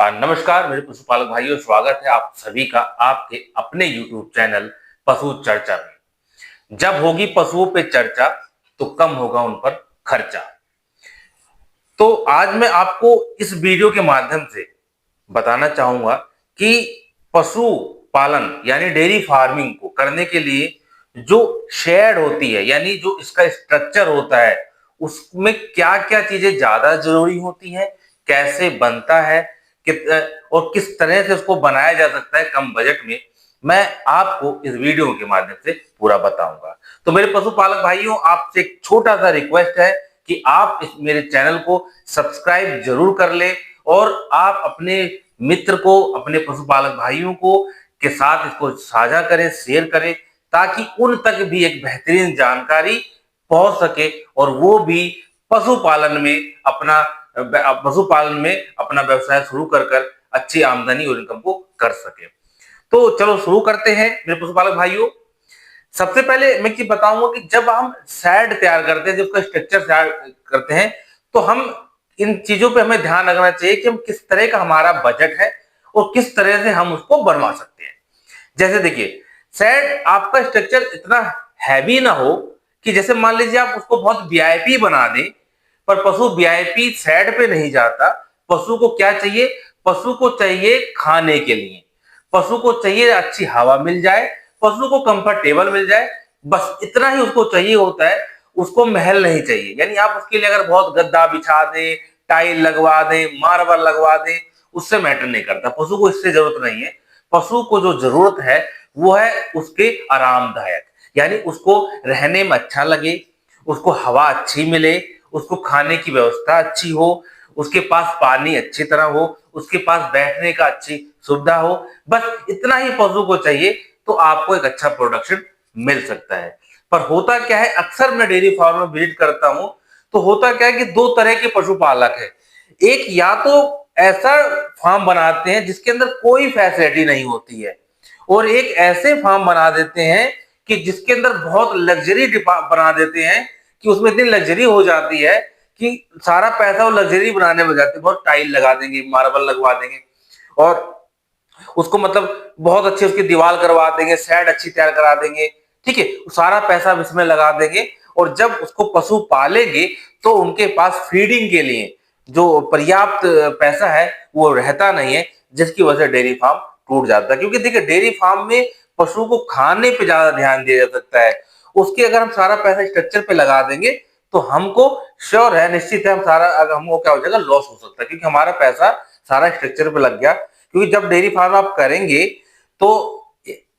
नमस्कार मेरे पशुपालक भाइयों, स्वागत है आप सभी का आपके अपने YouTube चैनल पशु चर्चा में। जब होगी पशुओं पे चर्चा तो कम होगा उन पर खर्चा। तो आज मैं आपको इस वीडियो के माध्यम से बताना चाहूंगा कि पशु पालन यानी डेयरी फार्मिंग को करने के लिए जो शेड होती है यानी जो इसका स्ट्रक्चर होता है उसमें क्या क्या चीजें ज्यादा जरूरी होती हैं, कैसे बनता है और किस तरह से उसको बनाया जा सकता है कम बजट में, मैं आपको इस वीडियो के माध्यम से पूरा बताऊंगा। तो मेरे पशुपालक भाइयों, आपसे एक छोटा सा रिक्वेस्ट है कि आप इस मेरे चैनल को सब्सक्राइब जरूर कर ले और आप अपने मित्र को, अपने पशुपालक भाइयों को के साथ इसको साझा करें, शेयर करें, ताकि उन तक भी एक बेहतरीन जानकारी पहुंच सके और वो भी पशुपालन में अपना पशुपालन में अपना व्यवसाय शुरू कर अच्छी आमदनी और इनकम को कर सके। तो चलो शुरू करते हैं मेरे पशुपालक भाइयों। सबसे पहले मैं ये बताऊंगा कि जब हम शेड तैयार करते हैं, जब उसका स्ट्रक्चर तैयार करते हैं, तो हम इन चीजों पे हमें ध्यान रखना चाहिए कि हम किस तरह का हमारा बजट है और किस तरह से हम उसको बनवा सकते हैं। जैसे देखिए, शेड आपका स्ट्रक्चर इतना हैवी ना हो कि जैसे मान लीजिए आप उसको बहुत वीआईपी बना दें, पर पशु वीआईपी शेड पे नहीं जाता। पशु को क्या चाहिए? पशु को चाहिए खाने के लिए, पशु को चाहिए अच्छी हवा मिल जाए, पशु को कंफर्टेबल मिल जाए, बस इतना ही उसको चाहिए होता है। उसको महल नहीं चाहिए। यानी आप उसके लिए अगर बहुत गद्दा बिछा दें, टाइल लगवा दें, मार्बल लगवा दें, उससे मैटर नहीं करता। पशु को इससे जरूरत नहीं है। पशु को जो जरूरत है वो है उसके आरामदायक, यानी उसको रहने में अच्छा लगे, उसको हवा अच्छी मिले, उसको खाने की व्यवस्था अच्छी हो, उसके पास पानी अच्छी तरह हो, उसके पास बैठने का अच्छी सुविधा हो। बस इतना ही पशु को चाहिए तो आपको एक अच्छा प्रोडक्शन मिल सकता है। पर होता क्या है, अक्सर मैं डेयरी फार्म में विजिट करता हूं तो होता क्या है कि दो तरह के पशुपालक है। एक या तो ऐसा फार्म बनाते हैं जिसके अंदर कोई फैसिलिटी नहीं होती है, और एक ऐसे फार्म बना देते हैं कि जिसके अंदर बहुत लग्जरी बना देते हैं कि उसमें इतनी लग्जरी हो जाती है कि सारा पैसा वो लग्जरी बनाने में जाते हैं। बहुत टाइल लगा देंगे, मार्बल लगवा देंगे और उसको मतलब बहुत अच्छी उसकी दीवार करवा देंगे, शेड अच्छी तैयार करा देंगे, ठीक है, सारा पैसा इसमें लगा देंगे। और जब उसको पशु पालेंगे तो उनके पास फीडिंग के लिए जो पर्याप्त पैसा है वो रहता नहीं है, जिसकी वजह से डेयरी फार्म टूट जाता है। क्योंकि देखिए, डेयरी फार्म में पशु को खाने पे ज्यादा ध्यान दिया जा सकता है। उसके अगर हम सारा पैसा स्ट्रक्चर पे लगा देंगे तो हमको श्योर है, निश्चित है, हम सारा अगर हमको क्या हो जाएगा, लॉस हो सकता है, क्योंकि हमारा पैसा सारा स्ट्रक्चर पे लग गया। क्योंकि जब डेयरी फार्म आप करेंगे तो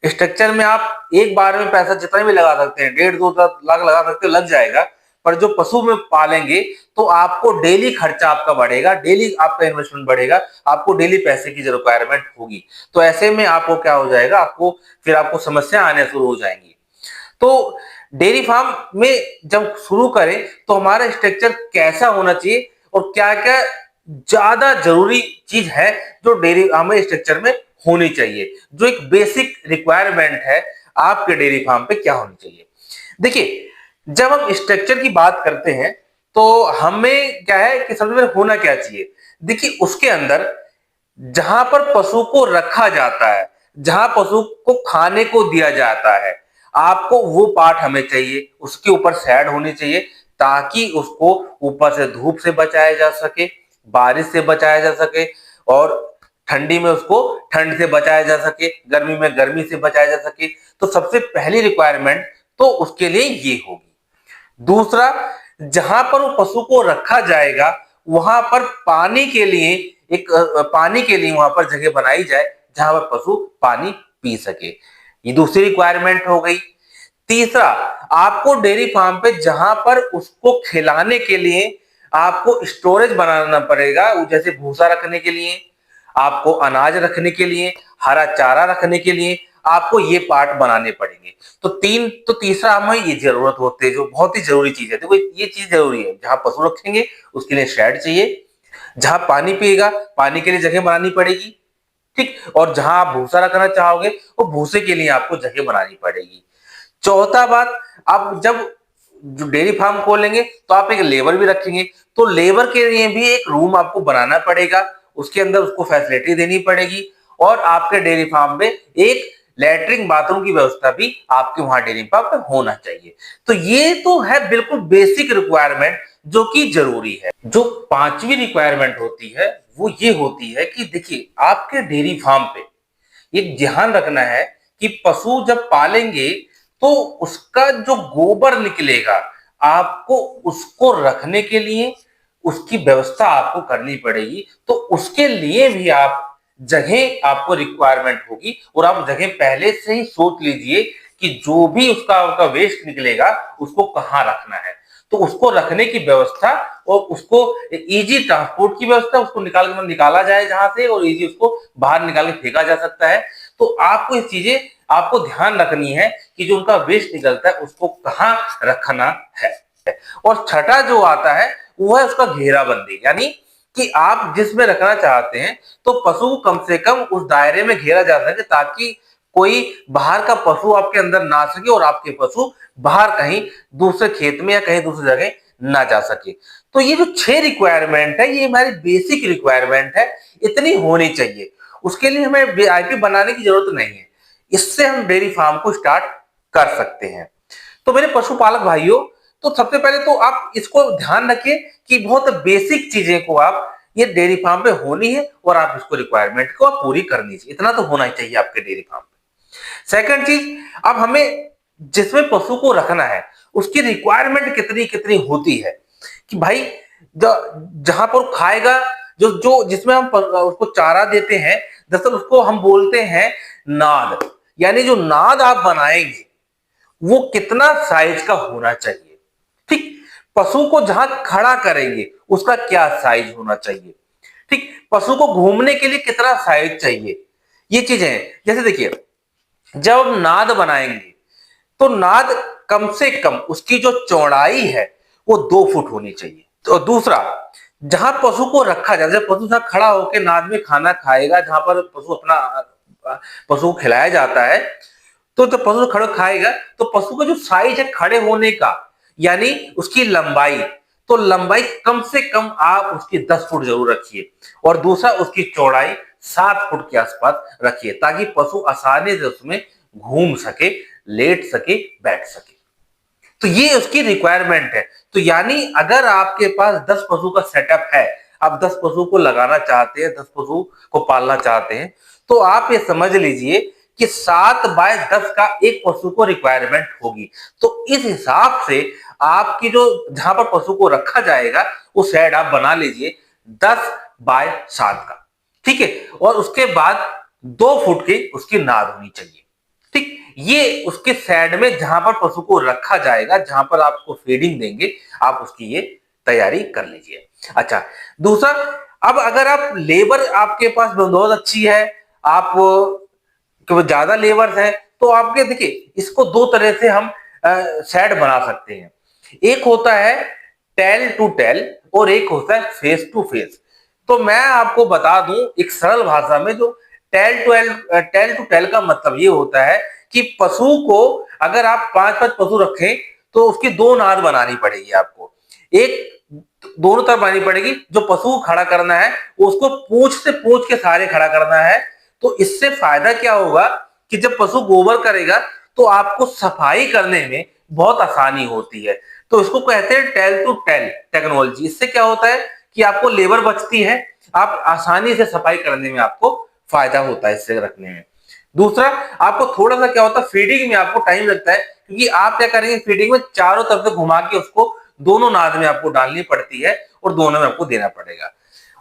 स्ट्रक्चर में आप एक बार में पैसा जितना भी लगा सकते हैं, 1.5-2 लाख लगा सकते हो, लग जाएगा। पर जो पशु में पालेंगे तो आपको डेली खर्चा आपका बढ़ेगा, डेली आपका इन्वेस्टमेंट बढ़ेगा, आपको डेली पैसे की जो रिक्वायरमेंट होगी। तो ऐसे में आपको क्या हो जाएगा, आपको समस्या आने शुरू हो जाएंगी। तो डेयरी फार्म में जब शुरू करें तो हमारा स्ट्रक्चर कैसा होना चाहिए और क्या क्या ज्यादा जरूरी चीज है जो डेयरी हमें स्ट्रक्चर में होनी चाहिए, जो एक बेसिक रिक्वायरमेंट है आपके डेयरी फार्म पे क्या होनी चाहिए। देखिए, जब हम स्ट्रक्चर की बात करते हैं तो हमें क्या है कि सबसे पहले होना क्या चाहिए। देखिए, उसके अंदर जहां पर पशु को रखा जाता है, जहां पशु को खाने को दिया जाता है, आपको वो पार्ट हमें चाहिए। उसके ऊपर शेड होनी चाहिए ताकि उसको ऊपर से धूप से बचाया जा सके, बारिश से बचाया जा सके, और ठंडी में उसको ठंड से बचाया जा सके, गर्मी में गर्मी से बचाया जा सके। तो सबसे पहली रिक्वायरमेंट तो उसके लिए ये होगी। दूसरा, जहां पर वो पशु को रखा जाएगा वहां पर पानी के लिए वहां पर जगह बनाई जाए जहां पर पशु पानी पी सके। ये दूसरी रिक्वायरमेंट हो गई। तीसरा, आपको डेयरी फार्म पे जहां पर उसको खिलाने के लिए आपको स्टोरेज बनाना पड़ेगा, जैसे भूसा रखने के लिए, आपको अनाज रखने के लिए, हरा चारा रखने के लिए आपको ये पार्ट बनाने पड़ेंगे। तो तीसरा हमें ये जरूरत होती है, जो बहुत ही जरूरी चीज है। देखो, ये चीज जरूरी है, जहां पशु रखेंगे उसके लिए शेड चाहिए, जहां पानी पिएगा पानी के लिए जगह बनानी पड़ेगी, ठीक, और जहां आप भूसा रखना चाहोगे वो भूसे के लिए आपको जगह बनानी पड़ेगी। चौथा बात, आप जब जो डेयरी फार्म खोलेंगे तो आप एक लेबर भी रखेंगे, तो लेबर के लिए भी एक रूम आपको बनाना पड़ेगा। उसके अंदर उसको फैसिलिटी देनी पड़ेगी और आपके डेयरी फार्म में एक लैट्रिन बाथरूम की व्यवस्था भी आपके वहां डेयरी फार्म पे होना चाहिए। तो ये तो है बिल्कुल बेसिक रिक्वायरमेंट जो कि जरूरी है। जो पांचवी रिक्वायरमेंट होती है वो ये होती है कि देखिए आपके डेयरी फार्म पे ये ध्यान रखना है कि पशु जब पालेंगे तो उसका जो गोबर निकलेगा आपको उसको रखने के लिए उसकी व्यवस्था आपको करनी पड़ेगी। तो उसके लिए भी आप जगह आपको रिक्वायरमेंट होगी और आप जगह पहले से ही सोच लीजिए कि जो भी उसका वेस्ट निकलेगा उसको कहाँ रखना है। तो उसको रखने की व्यवस्था और उसको इजी ट्रांसपोर्ट की व्यवस्था, उसको निकाला जाए जहां से और इजी उसको बाहर निकाल के फेंका जा सकता है। तो आपको ये चीजें आपको ध्यान रखनी है कि जो उनका वेस्ट निकलता है उसको कहाँ रखना है। और छठा जो आता है वो है उसका घेराबंदी, यानी कि आप जिसमें रखना चाहते हैं तो पशु को कम से कम उस दायरे में घेरा जा सके ताकि कोई बाहर का पशु आपके अंदर ना आ सके और आपके पशु बाहर कहीं दूसरे खेत में या कहीं दूसरी जगह ना जा सके। तो ये जो 6 रिक्वायरमेंट है ये हमारी बेसिक रिक्वायरमेंट है, इतनी होनी चाहिए। उसके लिए हमें आईपी बनाने की जरूरत नहीं है, इससे हम डेयरी फार्म को स्टार्ट कर सकते हैं। तो मेरे पशुपालक भाइयों, तो सबसे पहले तो आप इसको ध्यान रखिए कि बहुत बेसिक चीजें को आप ये डेयरी फार्म पे होनी है और आप इसको रिक्वायरमेंट को आप पूरी करनी चाहिए, इतना तो होना ही चाहिए आपके डेयरी फार्म पे। सेकंड चीज, अब हमें जिसमें पशु को रखना है उसकी रिक्वायरमेंट कितनी कितनी होती है कि भाई जहां पर खाएगा, जो जो जिसमें हम उसको चारा देते हैं, दरअसल उसको हम बोलते हैं नाद, यानी जो नाद आप बनाएंगे वो कितना साइज का होना चाहिए। ठीक, पशु को जहां खड़ा करेंगे उसका क्या साइज होना चाहिए। ठीक, पशु को घूमने के लिए कितना साइज चाहिए, ये चीजें हैं। जैसे देखिए जब हम नाद बनाएंगे तो नाद कम से कम उसकी जो चौड़ाई है वो 2 फुट होनी चाहिए। तो दूसरा, जहां पशु को रखा जाए, जब पशु जहां खड़ा होकर नाद में खाना खाएगा, जहां पर पशु अपना पशु को खिलाया जाता है, तो जब पशु खड़ा खाएगा तो पशु का जो साइज है खड़े होने का, यानी उसकी लंबाई, तो लंबाई कम से कम आप उसकी 10 फुट जरूर रखिए और दूसरा उसकी चौड़ाई 7 फुट के आसपास रखिए ताकि पशु आसानी से उसमें घूम सके, लेट सके, बैठ सके। तो ये उसकी रिक्वायरमेंट है। तो यानी अगर आपके पास 10 पशु का सेटअप है, आप 10 पशु को लगाना चाहते हैं, 10 पशु को पालना चाहते हैं, तो आप ये समझ लीजिए कि 7x10 का एक पशु को रिक्वायरमेंट होगी। तो इस हिसाब से आपकी जो जहां पर पशु को रखा जाएगा वो शेड आप बना लीजिए 10x7 का। ठीक है, और उसके बाद 2 फुट की उसकी नाद होनी चाहिए। ठीक, ये उसके साइड में जहां पर पशु को रखा जाएगा, जहां पर आपको फीडिंग देंगे, आप उसकी ये तैयारी कर लीजिए। अच्छा, दूसरा, अब अगर आप लेबर आपके पास बहुत अच्छी है, आप ज्यादा लेबर है, तो आपके देखिए इसको 2 तरह से हम शेड बना सकते हैं। एक होता है टेल टू टेल और एक होता है फेस टू फेस। तो मैं आपको बता दूं एक सरल भाषा में, जो टेल टू टेल का मतलब ये होता है कि पशु को अगर आप 5-5 पशु रखें तो उसकी 2 नाद बनानी पड़ेगी आपको। एक दोनों तरफ बनानी पड़ेगी, जो पशु को खड़ा करना है उसको पूंछ से पूंछ के सारे खड़ा करना है। तो इससे फायदा क्या होगा कि जब पशु गोबर करेगा तो आपको सफाई करने में बहुत आसानी होती है। तो इसको कहते हैं टेल टू टेल टेक्नोलॉजी। इससे क्या होता है कि आपको लेबर बचती है, आप आसानी से सफाई करने में आपको फायदा होता है इससे रखने में। दूसरा, आपको थोड़ा सा क्या होता है फीडिंग में आपको टाइम लगता है, क्योंकि आप क्या करेंगे फीडिंग में चारों तरफ से घुमा के उसको दोनों नाद में आपको डालनी पड़ती है और दोनों में आपको देना पड़ेगा।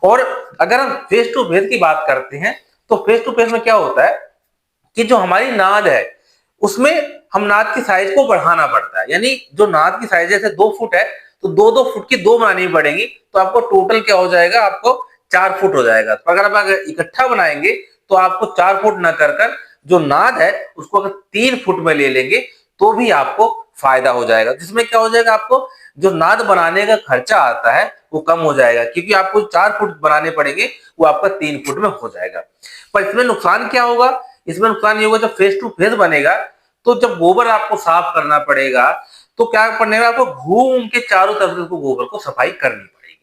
और अगर हम फेस टू फेस की बात करते हैं तो फेस टू फेस में क्या होता है कि जो हमारी नाद है उसमें हम नाद की साइज को बढ़ाना पड़ता है। यानी जो नाद की साइज जैसे 2 फुट है तो 2-2 फुट की 2 बनानी पड़ेगी, तो आपको टोटल क्या हो जाएगा, आपको 4 फुट हो जाएगा। तो अगर आप इकट्ठा बनाएंगे तो आपको 4 फुट न कर जो नाद है उसको अगर 3 फुट में ले लेंगे तो भी आपको फायदा हो जाएगा, जिसमें क्या हो जाएगा, आपको जो नाद बनाने का खर्चा आता है वो कम हो जाएगा, क्योंकि आपको 4 फुट बनाने पड़ेंगे, वो आपका 3 फुट में हो जाएगा। पर इसमें नुकसान क्या होगा, इसमें नुकसान ये होगा जब फेस टू फेस बनेगा तो जब गोबर आपको साफ करना पड़ेगा तो क्या पड़ेगा, आपको घूम के चारों तरफ से गोबर को सफाई करनी पड़ेगी।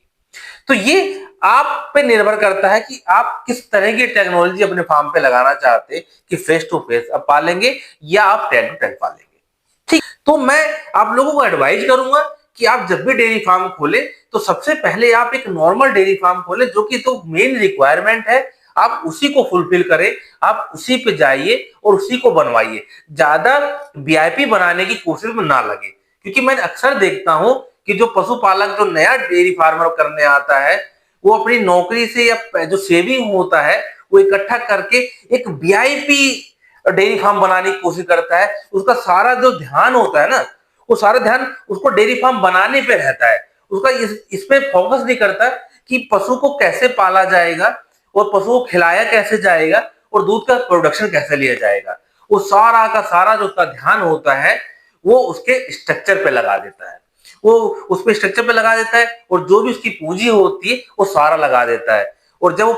तो ये आप पे निर्भर करता है कि आप किस तरह की टेक्नोलॉजी अपने फार्म पे लगाना चाहते हैं, कि फेस टू फेस आप पालेंगे या आप टैग टू टैग पालेंगे। ठीक, तो मैं आप लोगों को एडवाइज करूंगा कि आप जब भी डेयरी फार्म खोलें तो सबसे पहले आप एक नॉर्मल डेयरी फार्म खोलें, जो कि तो मेन रिक्वायरमेंट है, आप उसी को फुलफिल करें, आप उसी पे जाइए और उसी को बनवाइए। ज्यादा वीआईपी बनाने की कोशिश में ना लगे, क्योंकि मैं अक्सर देखता हूं कि जो पशुपालक जो नया डेयरी फार्मर करने आता है, वो अपनी नौकरी से या जो सेविंग होता है वो इकट्ठा करके एक वीआईपी डेयरी फार्म बनाने की कोशिश करता है। उसका सारा जो ध्यान होता है ना, वो सारा ध्यान उसको डेयरी फार्म बनाने पे रहता है। उसका इस पे फोकस नहीं करता कि पशु को कैसे पाला जाएगा और पशु को खिलाया कैसे जाएगा और दूध का प्रोडक्शन कैसे लिया जाएगा। वो सारा का सारा जो उसका ध्यान होता है वो उसके स्ट्रक्चर पे लगा देता है, वो उस पे स्ट्रक्चर पे लगा देता है, और जो भी उसकी पूंजी होती है वो सारा लगा देता है। और जब वो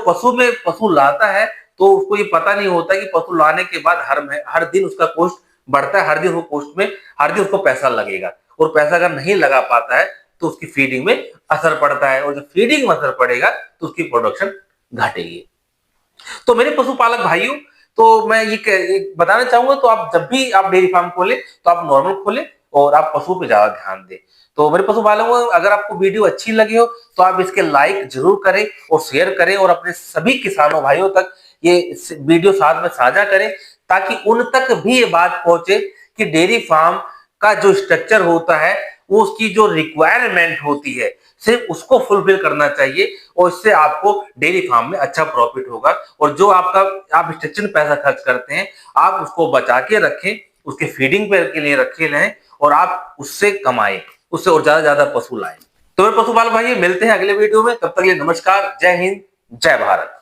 पशु लाता है तो उसको ये पता नहीं होता कि पशु लाने के बाद हर दिन उसका कॉस्ट बढ़ता है, हर दिन वो कॉस्ट में हर दिन उसको पैसा लगेगा, और पैसा अगर नहीं लगा पाता है तो उसकी फीडिंग में असर पड़ता है, और जब फीडिंग में असर पड़ेगा तो उसकी प्रोडक्शन घटेगी। तो मेरे पशुपालक भाइयों, तो मैं ये बताना चाहूंगा, तो आप जब भी आप डेयरी फार्म खोले तो आप नॉर्मल खोले और आप पशु पे ज्यादा ध्यान दें। तो मेरे पशुपालकों, अगर आपको वीडियो अच्छी लगी हो तो आप इसके लाइक जरूर करें और शेयर करें, और अपने सभी किसानों भाइयों तक ये वीडियो साथ में साझा करें, ताकि उन तक भी ये बात पहुंचे कि डेयरी फार्म का जो स्ट्रक्चर होता है वो उसकी जो रिक्वायरमेंट होती है सिर्फ उसको फुलफिल करना चाहिए, और इससे आपको डेयरी फार्म में अच्छा प्रॉफिट होगा। और जो आप स्ट्रक्चर में पैसा खर्च करते हैं आप उसको बचा के रखें, उसके फीडिंग पे के लिए रखे रहें, और आप उससे कमाएं, उससे और ज्यादा पशु लाएं। तो मेरे पशुपालक भाई मिलते हैं अगले वीडियो में, तब तक के लिए नमस्कार, जय हिंद, जय भारत।